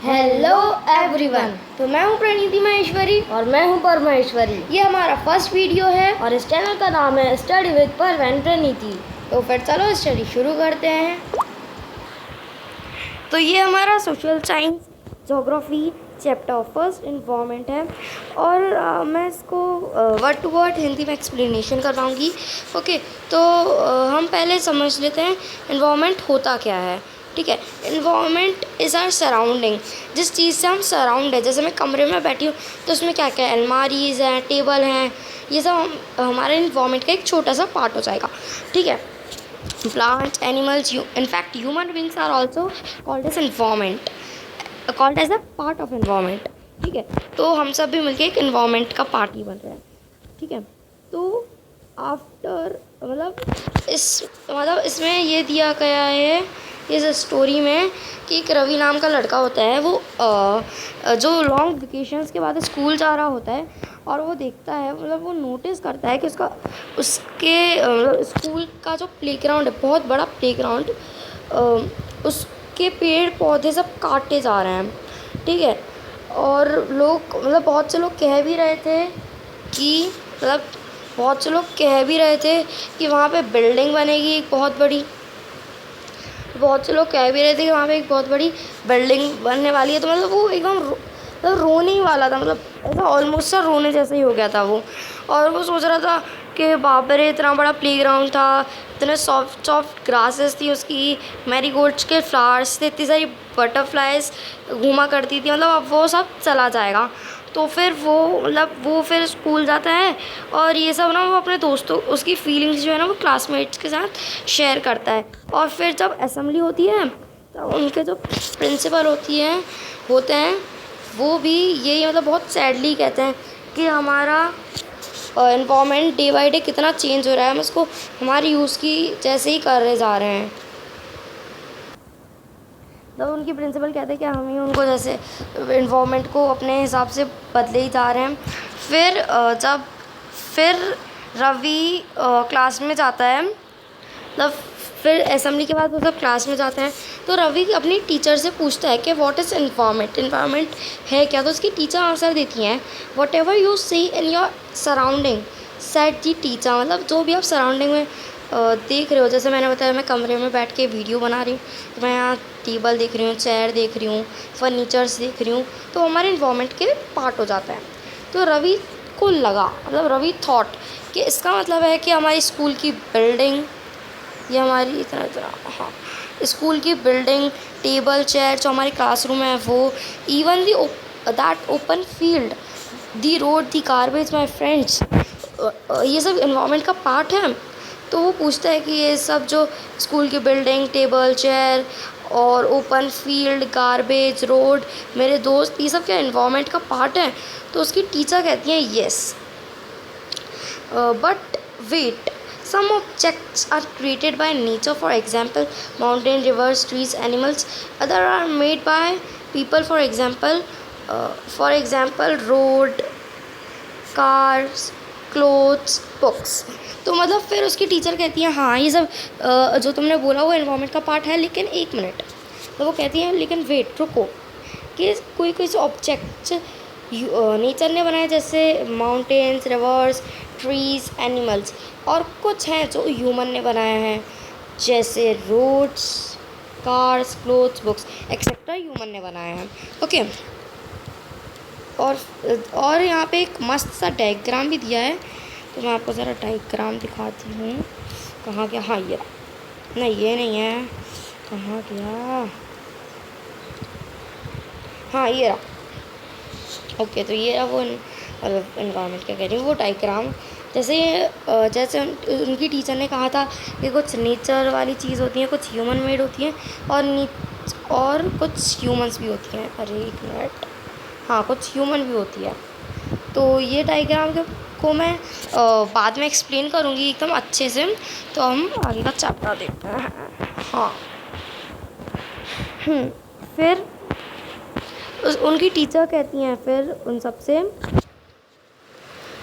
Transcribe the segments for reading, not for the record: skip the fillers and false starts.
Hello everyone. तो मैं हूं प्रणीति महेश्वरी और मैं हूं परमेश्वरी। ये हमारा फर्स्ट वीडियो है और इस चैनल का नाम है स्टडी विद पर एंड प्रणीति। तो फिर चलो स्टडी शुरू करते हैं। तो ये हमारा social science geography chapter first environment है और मैं इसको वर्ड टू वर्ड हिंदी में एक्सप्लेनेशन करवाऊँगी। ओके, तो हम पहले समझ लेते हैं इन्वायरमेंट होता क्या है। ठीक है, इन्वायरमेंट इज़ आर सराउंडिंग, जिस चीज़ से हम सराउंड है। जैसे मैं कमरे में बैठी हूँ तो उसमें क्या क्या है, अलमारीज़ हैं, टेबल हैं, ये सब हमारे इन्वायरमेंट का एक छोटा सा पार्ट हो जाएगा। ठीक है, plants, animals, in fact human beings are also called as environment, called as a part of environment। ठीक है, तो हम सब भी मिलके एक environment का पार्ट ही बन रहे हैं। ठीक है, तो आफ्टर मतलब इसमें ये दिया गया है इस स्टोरी में कि एक रवि नाम का लड़का होता है, वो जो लॉन्ग वेकेशंस के बाद स्कूल जा रहा होता है और वो देखता है, मतलब वो नोटिस करता है कि उसके स्कूल का जो प्लेग्राउंड है, बहुत बड़ा प्लेग्राउंड, उसके पेड़ पौधे सब काटे जा रहे हैं। ठीक है, और लोग बहुत से लोग कह भी रहे थे कि वहाँ पे बिल्डिंग बनेगी एक बहुत बड़ी। बहुत से लोग कह भी रहे थे कि वहाँ पे एक बहुत बड़ी बिल्डिंग बनने वाली है। तो वो एकदम रोने ही वाला था, ऐसा ऑलमोस्ट सा रोने जैसा ही हो गया था वो। और वो सोच रहा था कि बाप रे, इतना बड़ा प्लेग्राउंड था, इतने सॉफ्ट सॉफ्ट ग्रासेस थी उसकी, मैरीगोल्ड्स के फ्लावर्स थे, इतनी सारी बटरफ्लाइज घूमा करती थी, अब वो सब चला जाएगा। तो फिर वो फिर स्कूल जाता है और ये सब वो अपने दोस्तों, उसकी फीलिंग्स जो है वो क्लासमेट्स के साथ शेयर करता है। और फिर जब असेंबली होती है तब उनके जो प्रिंसिपल होते हैं वो भी यही बहुत सैडली कहते हैं कि हमारा इन्वायरमेंट डे बाई डे कितना चेंज हो रहा है, हम इसको हमारी यूज़ की जैसे ही कर रहे जा रहे हैं। तो उनकी प्रिंसिपल कहते हैं कि हम ही उनको जैसे इन्वायरमेंट को अपने हिसाब से बदले ही जा रहे हैं। फिर रवि क्लास में जाता है, फिर असेंबली के बाद वो सब क्लास में जाते हैं। तो रवि अपनी टीचर से पूछता है कि व्हाट इज़ इन्वायरमेंट है क्या। तो उसकी टीचर आंसर देती हैं, whatever you see in your surrounding said the teacher. जो भी आप सराउंडिंग में देख रहे हो, जैसे मैंने बताया मैं कमरे में बैठ के वीडियो बना रही हूँ, तो मैं यहाँ टेबल देख रही हूँ, चेयर देख रही हूँ, फर्नीचर्स देख रही हूँ, तो हमारे इन्वायरमेंट के पार्ट हो जाता है। तो रवि को लगा, रवि थॉट कि इसका मतलब है कि हमारी स्कूल की बिल्डिंग, ये हमारी स्कूल की बिल्डिंग, टेबल चेयर जो हमारी क्लासरूम है वो, even that open field, the road, the garbage, my friends, ये सब इन्वायरमेंट का पार्ट है। तो वो पूछता है कि ये सब जो स्कूल की बिल्डिंग, टेबल चेयर और ओपन फील्ड, गार्बेज, रोड, मेरे दोस्त, ये सब क्या इन्वायरमेंट का पार्ट है। तो उसकी टीचर कहती हैं yes, but wait, some objects are created by nature, for example mountain, rivers, trees, animals. Other are made by people, for example road, cars, clothes, books. तो फिर उसकी टीचर कहती है हाँ ये सब जो तुमने बोला वो इन्वायरमेंट का पार्ट है, लेकिन एक मिनट। तो वो कहती है लेकिन वेट, रुको, कि कोई ऑब्जेक्ट्स नेचर ने बनाए, जैसे माउंटेन्स, रिवर्स, ट्रीज़, एनिमल्स, और कुछ हैं जो ह्यूमन ने बनाए हैं, जैसे roads, cars, clothes, books etcetera human ने बनाए हैं। ओके, और यहाँ पे एक मस्त सा डायग्राम भी दिया है, तो मैं आपको ज़रा डायग्राम दिखाती हूँ। कहाँ गया, हाँ ये नहीं, ये नहीं है, कहाँ गया, हाँ ये रहा। ओके, तो ये रहा वो इन्वायरमेंट क्या कह रही हूँ, वो डायग्राम। जैसे उनकी टीचर ने कहा था कि कुछ नेचर वाली चीज़ होती है, कुछ ह्यूमन मेड होती हैं, और कुछ ह्यूमंस भी होती हैं। अरे एक मिनट, हाँ कुछ ह्यूमन भी होती है। तो ये डायग्राम को मैं बाद में एक्सप्लेन करूँगी एकदम अच्छे से। तो हम आगे का चैप्टर देखते हैं। हाँ, फिर उनकी टीचर कहती हैं फिर उन सबसे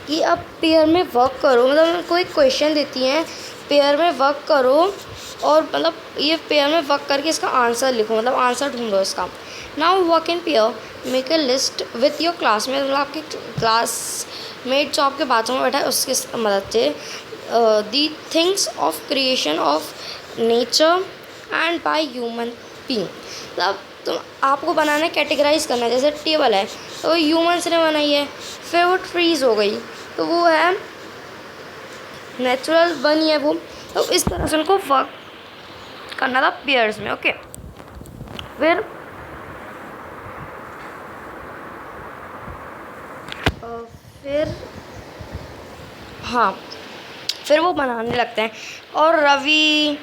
कि अब पेयर में वर्क करो, उनको एक क्वेश्चन देती हैं, पेयर में वर्क करो और ये पेयर में वर्क करके इसका आंसर लिखो, आंसर ढूंढो इसका। Now work in pair, make a list with your classmate, मतलब आपके क्लासमेट जो आपके बाजू में बैठा है उसके मदद से, the things of creation of nature and by human being. मतलब तुम आपको बनाना है, कैटेगराइज करना है। जैसे टेबल है तो वो ह्यूमन्स ने बनाई है, फिर वो ट्रीज़ हो गई तो वो है नेचुरल बनी है वो। तो इस तरह से उनको वर्क करना था पेयर्स में। ओके, फिर फिर हाँ, फिर वो बनाने लगते हैं। और रवि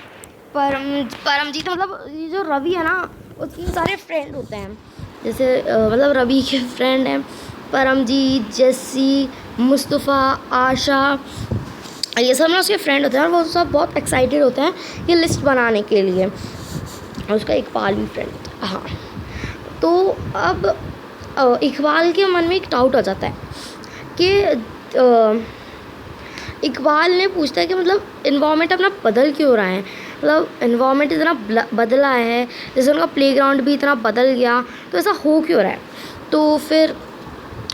परमजीत, मतलब ये जो रवि है ना उसके सारे फ्रेंड होते हैं। जैसे मतलब रवि के फ्रेंड हैं परमजीत, जेसी, मुस्तफ़ा, आशा, ये सब ना उसके फ्रेंड होते हैं और वो सब बहुत एक्साइटेड होते हैं ये लिस्ट बनाने के लिए। और उसका इकबाल भी फ्रेंड होता है। हाँ, तो अब इकबाल के मन में एक डाउट आ जाता है कि इकबाल ने पूछता है कि मतलब इन्वामेंट अपना बदल क्यों रहा है, मतलब इन्वामेंट इतना बदला है, जैसे उनका प्लेग्राउंड भी इतना बदल गया, तो ऐसा हो क्यों रहा है। तो फिर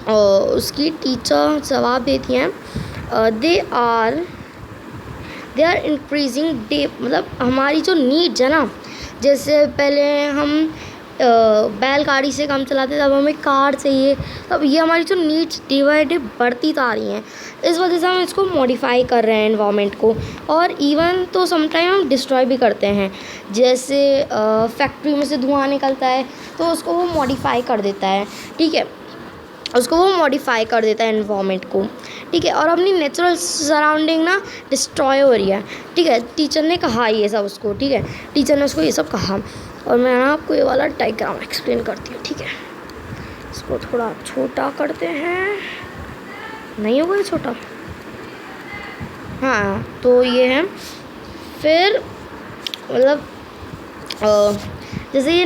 उसकी टीचर जवाब देती हैं, दे आर इंक्रीजिंग डे, मतलब हमारी जो नीड्स है ना, जैसे पहले हम बैलगाड़ी से काम चलाते, तब हमें कार चाहिए, तब ये हमारी जो नीड्स डे बाई डे बढ़ती आ रही हैं। इस वजह से हम इसको मॉडिफाई कर रहे हैं एनवायरनमेंट को, और इवन तो समटाइम हम डिस्ट्रॉय भी करते हैं। जैसे फैक्ट्री में से धुआं निकलता है तो उसको वो मॉडिफाई कर देता है, ठीक है, उसको वो मॉडिफाई कर देता है एनवायरनमेंट को, ठीक है। और अपनी नेचुरल सराउंडिंग ना डिस्ट्रॉय हो रही है, ठीक है। टीचर ने कहा ये सब उसको, ठीक है, टीचर ने उसको ये सब कहा। और मैं ना आपको ये वाला डायग्राम एक्सप्लेन करती हूँ, ठीक है। इसको थोड़ा छोटा करते हैं, नहीं होगा ये छोटा, हाँ। तो ये है, फिर मतलब जैसे ये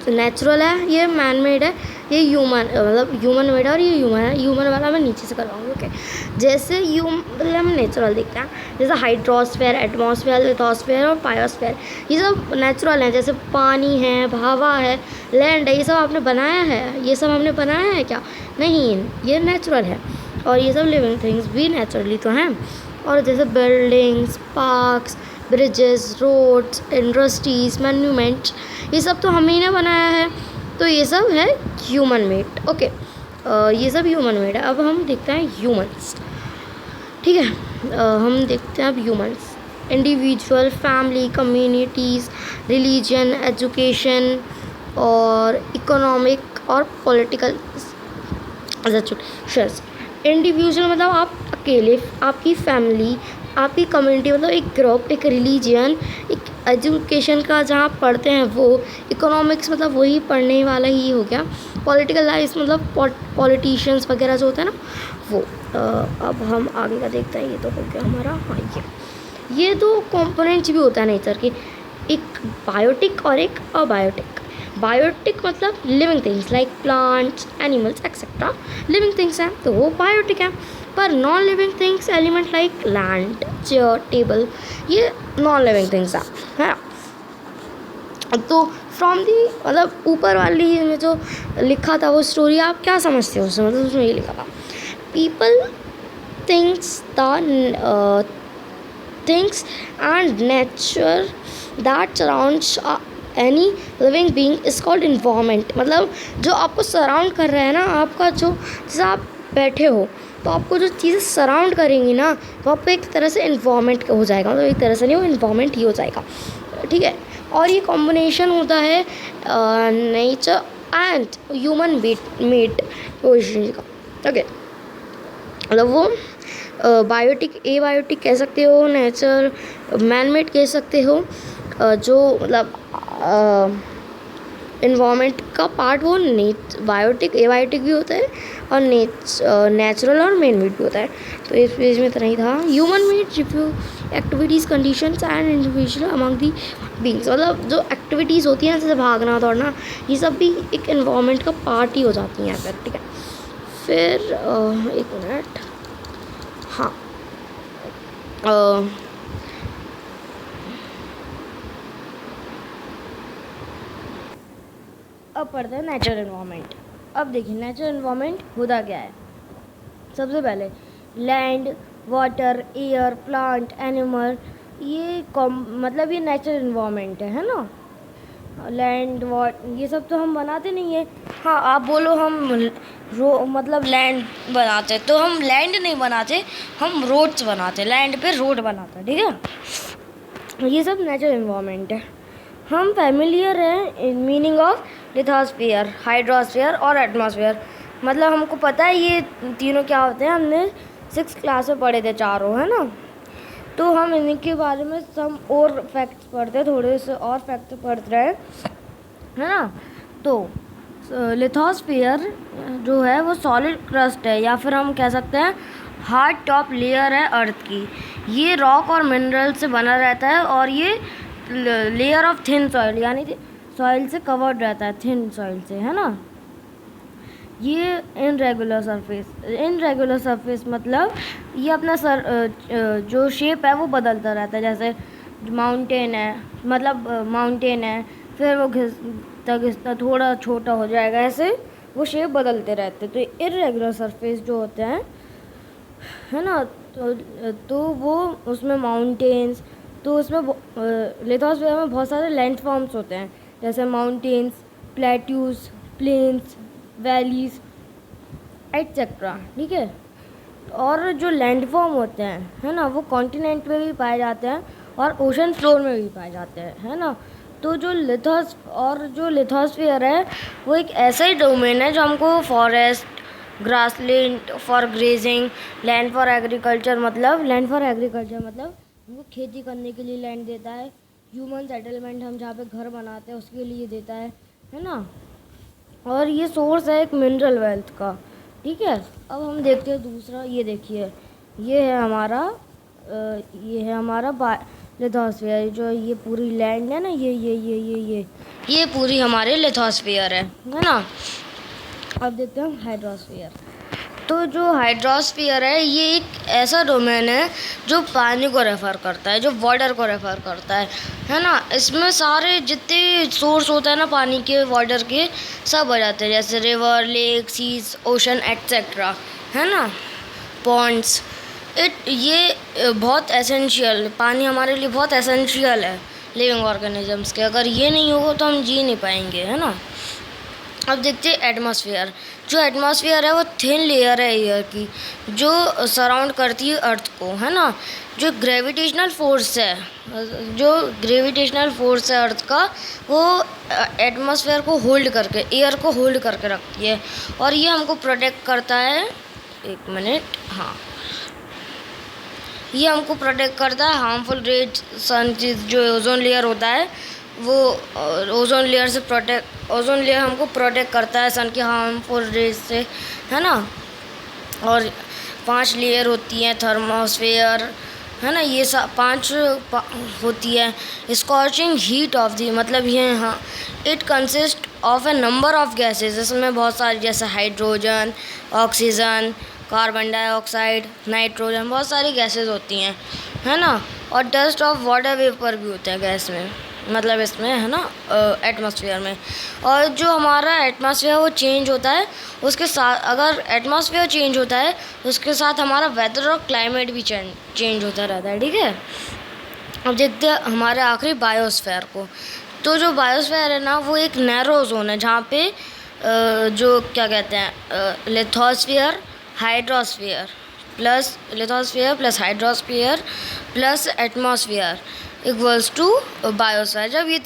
नेचुरल है, ये मैन मेड है, ये ह्यूमन मतलब ह्यूमन मेड है, और ये ह्यूमन है। ह्यूमन वाला मैं नीचे से करवाऊँगी, ओके। जैसे मतलब हम नेचुरल देखते हैं, जैसे हाइड्रोस्फीयर, एटमॉस्फेयर, लिथोस्फीयर और बायोस्फीयर, ये सब नेचुरल हैं। जैसे पानी है, हवा है, लैंड है, ये सब आपने बनाया है, ये सब हमने बनाया है क्या? नहीं, ये नेचुरल है। और ये सब लिविंग थिंग्स भी नेचुरली तो हैं। और जैसे buildings, parks, bridges, roads, industries, monuments, ये सब तो हम ही ने बनाया है, तो ये सब है ह्यूमन मेड, ओके। ये सब ह्यूमन मेड है। अब हम देखते हैं ह्यूमन्स, ठीक है। हम देखते हैं अब humans, individual, family, communities, religion, education और इकोनॉमिक और पॉलिटिकल इंस्टीट्यूशंस। इंडिविजुअल मतलब आप अकेले, आपकी फैमिली, आपकी कम्युनिटी, मतलब एक ग्रुप, एक रिलीजन, एक एजुकेशन का जहाँ पढ़ते हैं वो, इकोनॉमिक्स मतलब वही पढ़ने वाला ही हो गया, पॉलिटिकल लाइफ मतलब पॉलिटिशियंस वगैरह जो होता है ना वो। अब हम आगे का देखते हैं, ये तो हो गया हमारा। हाँ, ये दो कंपोनेंट्स भी होता है नेचर के, एक बायोटिक और एक अबायोटिक। बायोटिक मतलब living things like plants, animals etcetera living things हैं, तो वो बायोटिक हैं। पर non living things element like land, chair, table, ये नॉन लिविंग थिंग्स हैं। तो फ्रॉम दी मतलब ऊपर वाली में जो लिखा था वो स्टोरी, आप क्या समझते हो उसमें? मतलब उसमें ये लिखा था, people things the things and nature that surrounds any living being is called environment. मतलब जो आपको सराउंड कर रहा है ना, आपका जो, जैसे आप बैठे हो तो आपको जो चीज़ें सराउंड करेंगी ना, वो आपको एक तरह से इन्वायरमेंट हो जाएगा, मतलब एक तरह से नहीं, वो इन्वायरमेंट ही हो जाएगा, ठीक है। और ये कॉम्बिनेशन होता है nature and human made position का, ओके। मतलब वो बायोटिक, ए बायोटिक कह सकते हो, नेचर मैन मेड कह सकते हो, जो मतलब इन्वायरमेंट का पार्ट वो बायोटिक, एबायोटिक भी होता है, और नेचुरल और मैन मेड भी होता है। तो इस पेज में इतना ही था। Human made review activities, conditions and individual among the beings, मतलब जो एक्टिविटीज़ होती हैं जैसे भागना दौड़ना, ये सब भी एक इन्वायरमेंट का पार्ट ही हो जाती हैं, ठीक है। फिर एक मिनट, हाँ, अब पढ़ते हैं नेचर एनवायरनमेंट। अब देखिए नेचर एनवायरनमेंट होता क्या है। सबसे पहले land, water, air, plant, animal, ये मतलब ये नेचर एनवायरनमेंट है ना। लैंड, वाटर, ये सब तो हम बनाते नहीं है। हाँ, आप बोलो हम मतलब लैंड बनाते, तो हम लैंड नहीं बनाते, हम रोड्स बनाते, लैंड पे रोड बनाते, ठीक है। ये सब नेचर एनवायरनमेंट है। हम फैमिलियर हैं in meaning of lithosphere, hydrosphere और एटमॉस्फेयर। मतलब हमको पता है ये तीनों क्या होते हैं, हमने 6th क्लास में पढ़े थे चारों, है ना। तो हम इनके बारे में सम और फैक्ट्स पढ़ते हैं, थोड़े से और फैक्ट पढ़ते रहे, है ना। तो लिथोस्फीयर जो है वो सॉलिड क्रस्ट है, या फिर हम कह सकते हैं हार्ड टॉप लेयर है अर्थ की। ये रॉक और मिनरल से बना रहता है, और ये लेयर ऑफ थिन सॉइल, यानी सॉइल से कवर्ड रहता है, थिन सॉइल से, है ना। ये इनरेगुलर सरफेस मतलब ये अपना जो शेप है वो बदलता रहता है। जैसे माउंटेन है, मतलब माउंटेन है, फिर वो घिसता थोड़ा छोटा हो जाएगा, ऐसे वो शेप बदलते रहते हैं। तो इरेगुलर सरफेस जो होते हैं, है ना, तो वो उसमें माउंटेन्स, तो उसमें लिथोस्फीयर में बहुत सारे लैंडफॉर्म्स होते हैं, जैसे mountains, plateaus, plains, valleys etcetera, ठीक है। और जो लैंडफॉर्म होते हैं, है ना, वो कॉन्टिनेंट में भी पाए जाते हैं और ओशन फ्लोर में भी पाए जाते हैं, है ना। तो जो लिथोस्फीयर है वो एक ऐसा ही डोमेन है जो हमको forest, grassland for grazing, land for agriculture मतलब हमको खेती करने के लिए लैंड देता है। ह्यूमन सेटलमेंट, हम जहाँ पे घर बनाते हैं उसके लिए देता है ना। और ये सोर्स है एक मिनरल वेल्थ का, ठीक है। अब हम देखते हैं दूसरा, ये देखिए, ये है हमारा लिथोस्फीयर, जो ये पूरी लैंड है ना, ये पूरी हमारे लिथोस्फीयर है ना। अब देखते हैं हाइड्रोस्फीयर। तो जो हाइड्रोस्फीयर है ये एक ऐसा डोमेन है जो पानी को रेफर करता है, जो वाटर को रेफर करता है ना। इसमें सारे जितने सोर्स होता है ना पानी के, वाटर के, सब आ जाते हैं, जैसे river, lake, seas, ocean etcetera, है ना, पॉन्ड्स। ये बहुत एसेंशियल, पानी हमारे लिए बहुत एसेंशियल है लिविंग ऑर्गेनिजम्स के। अगर ये नहीं होगा तो हम जी नहीं पाएंगे, है ना। अब देखते हैं एटमॉस्फेयर। जो एटमॉस्फेयर है वो थिन लेयर है एयर की, जो सराउंड करती है अर्थ को, है ना। जो ग्रेविटेशनल फोर्स है अर्थ का, वो एटमॉस्फेयर को होल्ड करके, एयर को होल्ड करके रखती है, और ये हमको प्रोटेक्ट करता है। एक मिनट, हाँ, ये हमको प्रोटेक्ट करता है हार्मफुल रेज सन, जो ओजोन लेयर होता है वो ओजोन लेयर हमको प्रोटेक्ट करता है सन की हार्मफुल रेज से, है ना। और 5 लेयर होती हैं, थर्मोस्फेयर, है ना, ये सब 5 होती है। स्कॉचिंग हीट ऑफ दी, मतलब ये, हाँ, it consist of A number of gases, इसमें बहुत सारी, जैसे hydrogen, oxygen, carbon dioxide, nitrogen, बहुत सारी गैसेज होती हैं, है ना। और डस्ट ऑफ वाटर वेपर भी होते हैं गैस में, मतलब इसमें, है ना, एटमॉस्फेयर में। और जो हमारा एटमॉस्फेयर वो चेंज होता है, उसके साथ, अगर एटमॉस्फेयर चेंज होता है उसके साथ हमारा वेदर और क्लाइमेट भी चेंज होता रहता है, ठीक है। अब देखते हैं हमारे आखिरी बायोस्फेयर को। तो जो बायोस्फेयर है ना वो एक नैरो जोन है, जहाँ पे जो क्या कहते हैं, lithosphere plus hydrosphere plus atmosphere equals to biosphere. जब ये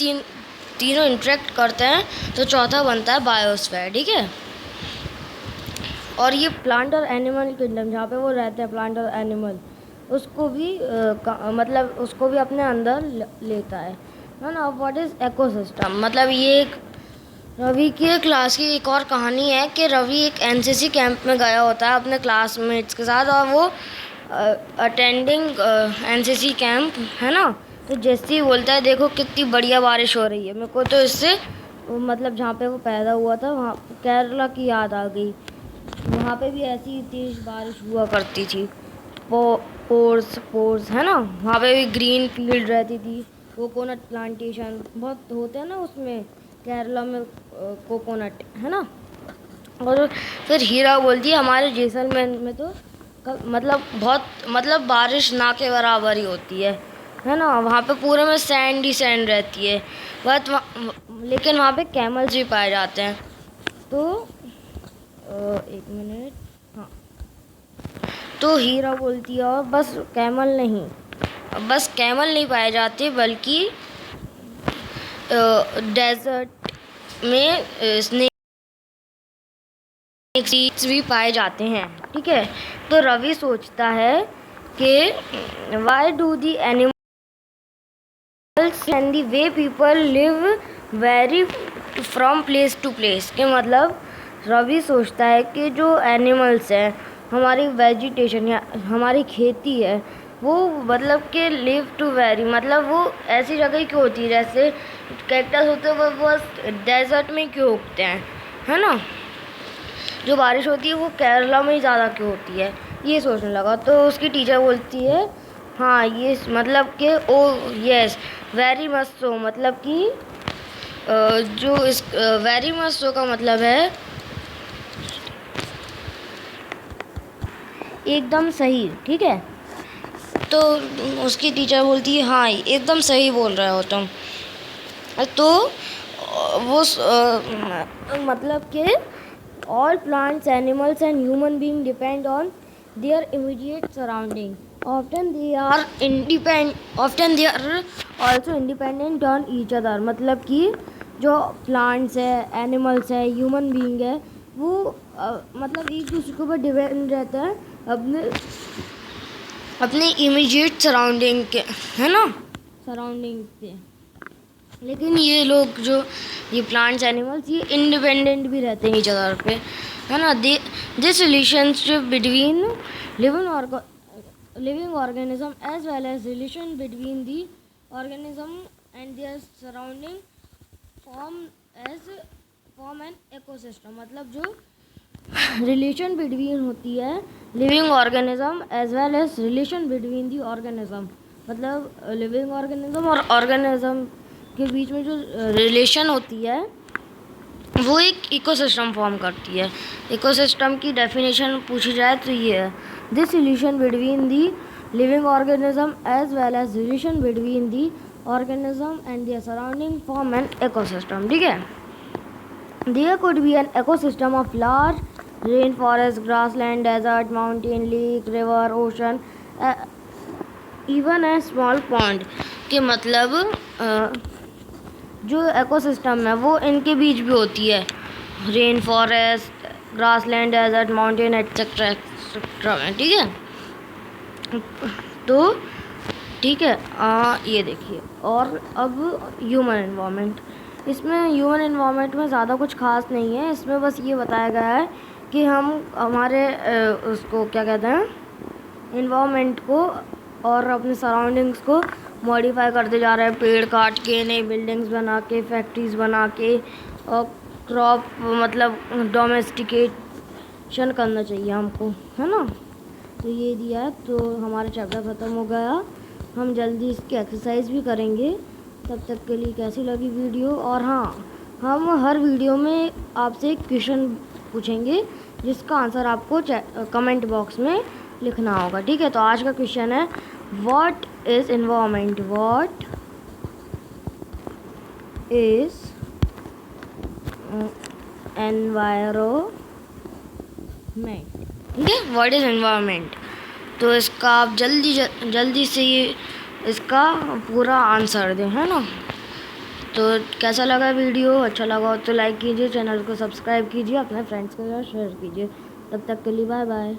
तीनों इंटरेक्ट करते हैं तो चौथा बनता है बायोस्फीयर, ठीक है। और ये प्लांट और एनिमल किंगडम, जहाँ पे वो रहते हैं प्लांट और एनिमल, उसको भी मतलब उसको भी अपने अंदर लेता है ना। व्हाट इज़ इकोसिस्टम, मतलब ये एक रवि की क्लास की एक और कहानी है कि रवि एक एनसीसी कैंप में गया होता है अपने क्लासमेट्स के साथ, और वो अटेंडिंग एनसीसी कैंप, है ना। तो जैसे ही बोलता है, देखो कितनी बढ़िया बारिश हो रही है, मेरे को तो इससे मतलब जहाँ पे वो पैदा हुआ था वहाँ केरला की याद आ गई। वहाँ पे भी ऐसी तेज़ बारिश हुआ करती थी, पोर्स, है ना। वहाँ पे भी ग्रीन फील्ड रहती थी, कोकोनट प्लांटेशन बहुत होते हैं ना उसमें, केरला में कोकोनट है ना। और फिर हीरा बोलती है हमारे जैसलमेर में तो मतलब बारिश ना के बराबर ही होती है ना। वहाँ पे पूरे में सैंड ही सैंड रहती है, बट लेकिन वहाँ पे कैमल्स भी पाए जाते हैं। तो एक मिनट, हाँ, तो हीरा बोलती है और बस कैमल नहीं पाए जाते, बल्कि डेजर्ट में स्नेक सीड्स भी पाए जाते हैं, ठीक है। तो रवि सोचता है कि why do the animals and the way people live vary from place to place, के मतलब रवि सोचता है कि जो एनिमल्स हैं, हमारी वेजिटेशन या हमारी खेती है, वो मतलब कि लिव टू वेरी मतलब वो ऐसी जगह क्यों होती है, जैसे कैक्टस होते हैं वो बस डेजर्ट में क्यों उगते हैं, है ना। जो बारिश होती है वो केरला में ही ज़्यादा क्यों होती है, ये सोचने लगा। तो उसकी टीचर बोलती है हाँ ये मतलब कि ओ यस वेरी मच सो, मतलब कि जो इस वेरी मच सो का मतलब है एकदम सही, ठीक है। तो उसकी टीचर बोलती है हाँ एकदम सही बोल रहे हो तुम। तो वो मतलब कि all plants, animals and human beings depend on their immediate surrounding. Often they are also independent on each other. मतलब कि जो plants है, animals है, human being है, वो मतलब एक दूसरे के ऊपर डिपेंड रहते हैं अपने इमीडिएट सराउंडिंग के, है ना, सराउंडिंग पे। लेकिन ये लोग जो ये प्लांट्स एनिमल्स ये इंडिपेंडेंट भी रहते हैं ईच अदर पे, है ना। This relationship between living organism as well as relation between the organism and their surrounding form an ecosystem. मतलब जो रिलेशन बिटवीन होती है living organism as well as relation between the organism, मतलब living organism और organism के बीच में जो रिलेशन होती है वो एक इकोसिस्टम फॉर्म करती है। इकोसिस्टम की डेफिनेशन पूछी जाए तो ये है this relation between the living organism as well as relation between the organism and their surrounding form an ecosystem, ठीक है। There could be an ecosystem of large rain forest, grassland, desert, mountain, lake, river, ocean, even a small pond, के मतलब जो ecosystem है वो इनके बीच भी होती है, rain forest, grassland, desert, mountain etcetera etcetera में, ठीक है। तो ठीक है, ये देखिए। और अब ह्यूमन एनवायरनमेंट, इसमें ह्यूमन एनवायरनमेंट में ज़्यादा कुछ खास नहीं है। इसमें बस ये बताया गया है कि हम हमारे उसको क्या कहते हैं एनवायरनमेंट को और अपने सराउंडिंग्स को मॉडिफाई करते जा रहे हैं, पेड़ काट के, नई बिल्डिंग्स बना के, फैक्ट्रीज बना के, और क्रॉप मतलब डोमेस्टिकेशन करना चाहिए हमको, है ना। तो ये दिया है, तो हमारा चैप्टर ख़त्म हो गया। हम जल्दी इसकी एक्सरसाइज भी करेंगे। तब तक के लिए कैसी लगी वीडियो, और हाँ हम हर वीडियो में आपसे एक क्वेश्चन पूछेंगे जिसका आंसर आपको कमेंट बॉक्स में लिखना होगा, ठीक है। तो आज का क्वेश्चन है what is environment, what is environment, ठीक है, व्हाट इज एनवायरनमेंट। तो इसका आप जल्दी से ये इसका पूरा आंसर दें, है ना। तो कैसा लगा वीडियो, अच्छा लगा हो तो लाइक कीजिए, चैनल को सब्सक्राइब कीजिए, अपने फ्रेंड्स के साथ शेयर कीजिए। तब तक के लिए बाय बाय।